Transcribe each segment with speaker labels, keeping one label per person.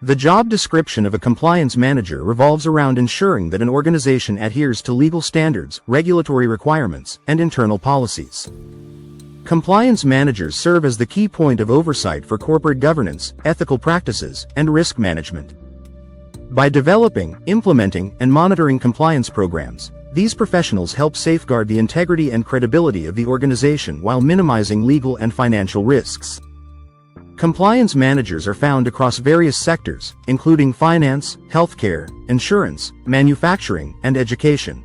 Speaker 1: The job description of a compliance manager revolves around ensuring that an organization adheres to legal standards, regulatory requirements, and internal policies. Compliance managers serve as the key point of oversight for corporate governance, ethical practices, and risk management. By developing, implementing, and monitoring compliance programs, these professionals help safeguard the integrity and credibility of the organization while minimizing legal and financial risks. Compliance managers are found across various sectors, including finance, healthcare, insurance, manufacturing, and education.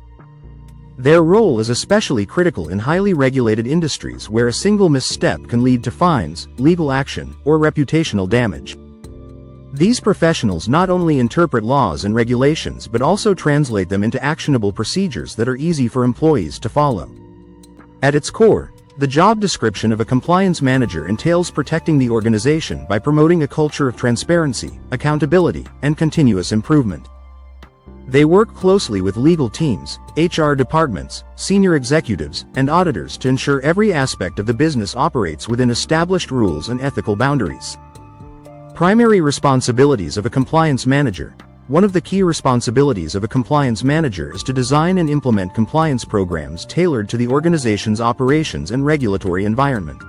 Speaker 1: Their role is especially critical in highly regulated industries where a single misstep can lead to fines, legal action, or reputational damage. These professionals not only interpret laws and regulations but also translate them into actionable procedures that are easy for employees to follow. At its core, the job description of a compliance manager entails protecting the organization by promoting a culture of transparency, accountability, and continuous improvement. They work closely with legal teams, HR departments, senior executives, and auditors to ensure every aspect of the business operates within established rules and ethical boundaries. Primary responsibilities of a compliance manager. One of the key responsibilities of a compliance manager is to design and implement compliance programs tailored to the organization's operations and regulatory environment.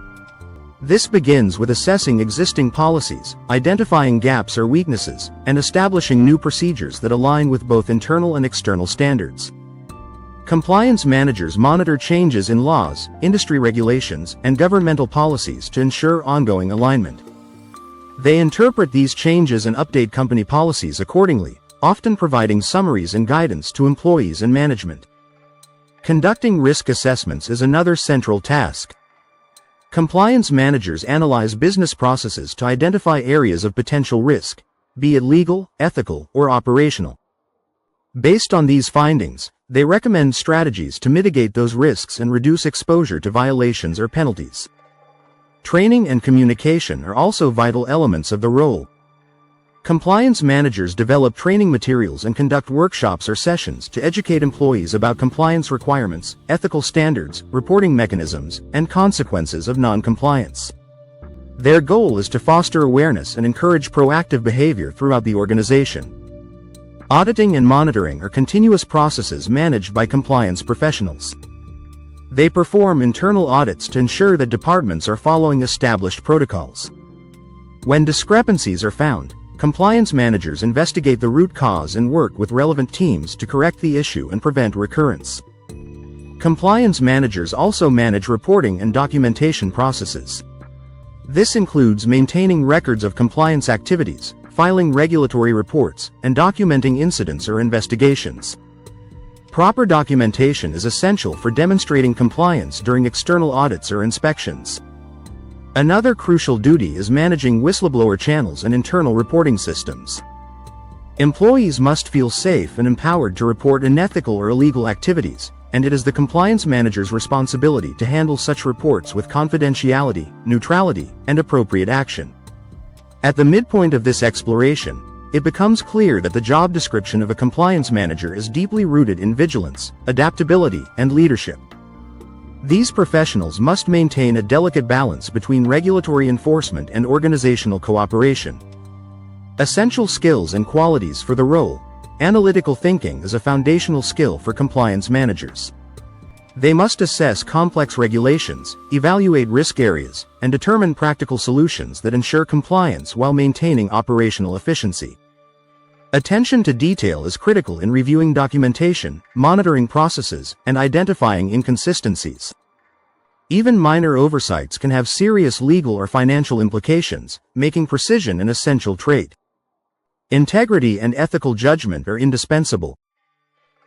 Speaker 1: This begins with assessing existing policies, identifying gaps or weaknesses, and establishing new procedures that align with both internal and external standards. Compliance managers monitor changes in laws, industry regulations, and governmental policies to ensure ongoing alignment. They interpret these changes and update company policies accordingly, often providing summaries and guidance to employees and management. Conducting risk assessments is another central task. Compliance managers analyze business processes to identify areas of potential risk, be it legal, ethical, or operational. Based on these findings, they recommend strategies to mitigate those risks and reduce exposure to violations or penalties. Training and communication are also vital elements of the role. Compliance managers develop training materials and conduct workshops or sessions to educate employees about compliance requirements, ethical standards, reporting mechanisms, and consequences of non-compliance. Their goal is to foster awareness and encourage proactive behavior throughout the organization. Auditing and monitoring are continuous processes managed by compliance professionals. They perform internal audits to ensure that departments are following established protocols. When discrepancies are found, compliance managers investigate the root cause and work with relevant teams to correct the issue and prevent recurrence. Compliance managers also manage reporting and documentation processes. This includes maintaining records of compliance activities, filing regulatory reports, and documenting incidents or investigations. Proper documentation is essential for demonstrating compliance during external audits or inspections. Another crucial duty is managing whistleblower channels and internal reporting systems. Employees must feel safe and empowered to report unethical or illegal activities, and it is the compliance manager's responsibility to handle such reports with confidentiality, neutrality, and appropriate action. At the midpoint of this exploration, it becomes clear that the job description of a compliance manager is deeply rooted in vigilance, adaptability, and leadership. These professionals must maintain a delicate balance between regulatory enforcement and organizational cooperation. Essential skills and qualities for the role. Analytical thinking is a foundational skill for compliance managers. They must assess complex regulations, evaluate risk areas, and determine practical solutions that ensure compliance while maintaining operational efficiency. Attention to detail is critical in reviewing documentation, monitoring processes, and identifying inconsistencies. Even minor oversights can have serious legal or financial implications, making precision an essential trait. Integrity and ethical judgment are indispensable.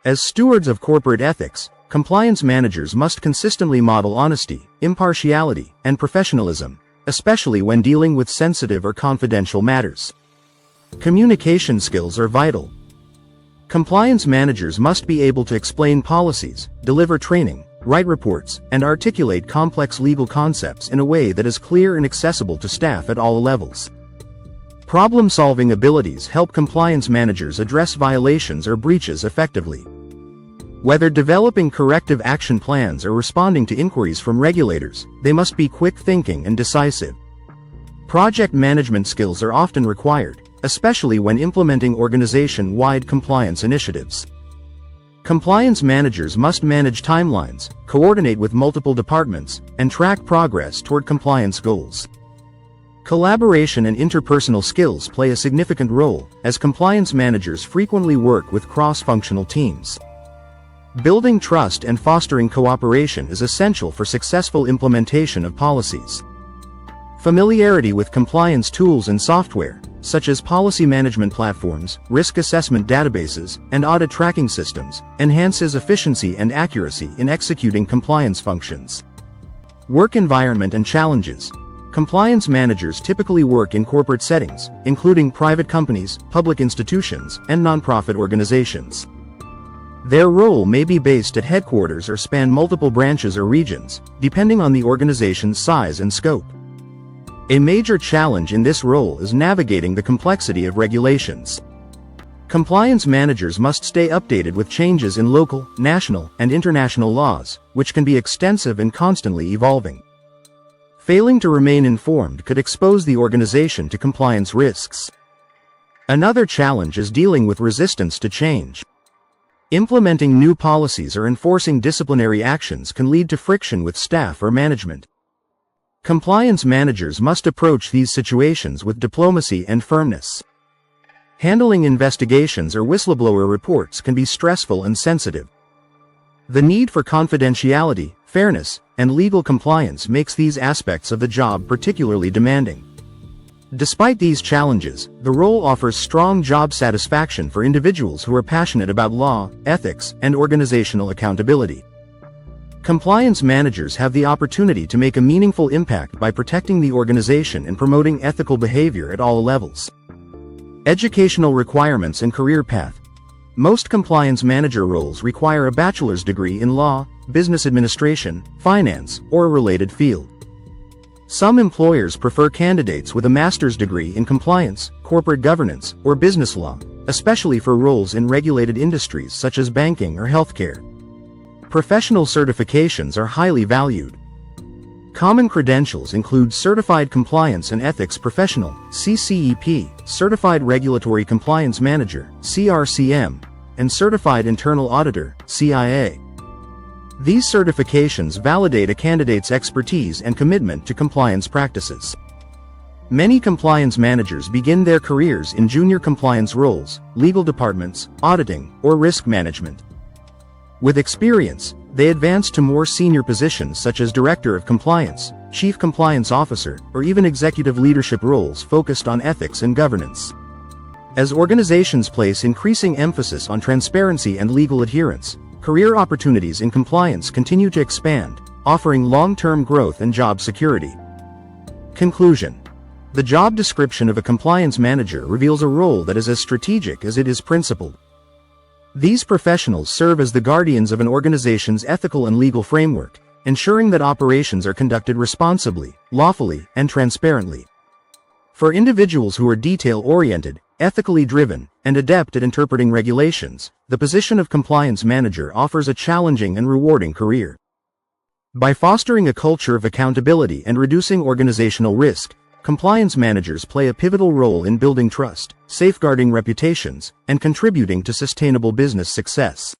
Speaker 1: As stewards of corporate ethics, compliance managers must consistently model honesty, impartiality, and professionalism, especially when dealing with sensitive or confidential matters. Communication skills are vital. Compliance managers must be able to explain policies, deliver training, write reports, and articulate complex legal concepts in a way that is clear and accessible to staff at all levels. Problem-solving abilities help compliance managers address violations or breaches effectively. Whether developing corrective action plans or responding to inquiries from regulators, they must be quick-thinking and decisive. Project management skills are often required, especially when implementing organization-wide compliance initiatives. Compliance managers must manage timelines, coordinate with multiple departments, and track progress toward compliance goals. Collaboration and interpersonal skills play a significant role, as compliance managers frequently work with cross-functional teams. Building trust and fostering cooperation is essential for successful implementation of policies. Familiarity with compliance tools and software, such as policy management platforms, risk assessment databases, and audit tracking systems, enhances efficiency and accuracy in executing compliance functions. Work environment and challenges. Compliance managers typically work in corporate settings, including private companies, public institutions, and nonprofit organizations. Their role may be based at headquarters or span multiple branches or regions, depending on the organization's size and scope. A major challenge in this role is navigating the complexity of regulations. Compliance managers must stay updated with changes in local, national, and international laws, which can be extensive and constantly evolving. Failing to remain informed could expose the organization to compliance risks. Another challenge is dealing with resistance to change. Implementing new policies or enforcing disciplinary actions can lead to friction with staff or management. Compliance managers must approach these situations with diplomacy and firmness. Handling investigations or whistleblower reports can be stressful and sensitive. The need for confidentiality, fairness, and legal compliance makes these aspects of the job particularly demanding. Despite these challenges, the role offers strong job satisfaction for individuals who are passionate about law, ethics, and organizational accountability. Compliance managers have the opportunity to make a meaningful impact by protecting the organization and promoting ethical behavior at all levels. Educational requirements and career path. Most compliance manager roles require a bachelor's degree in law, business administration, finance, or a related field. Some employers prefer candidates with a master's degree in compliance, corporate governance, or business law, especially for roles in regulated industries such as banking or healthcare. Professional certifications are highly valued. Common credentials include Certified Compliance and Ethics Professional, CCEP, Certified Regulatory Compliance Manager, CRCM, and Certified Internal Auditor, CIA. These certifications validate a candidate's expertise and commitment to compliance practices. Many compliance managers begin their careers in junior compliance roles, legal departments, auditing, or risk management. With experience, they advance to more senior positions such as Director of Compliance, Chief Compliance Officer, or even executive leadership roles focused on ethics and governance. As organizations place increasing emphasis on transparency and legal adherence, career opportunities in compliance continue to expand, offering long-term growth and job security. Conclusion. The job description of a compliance manager reveals a role that is as strategic as it is principled. These professionals serve as the guardians of an organization's ethical and legal framework, ensuring that operations are conducted responsibly, lawfully, and transparently. For individuals who are detail-oriented, ethically driven, and adept at interpreting regulations, the position of compliance manager offers a challenging and rewarding career. By fostering a culture of accountability and reducing organizational risk, compliance managers play a pivotal role in building trust, safeguarding reputations, and contributing to sustainable business success.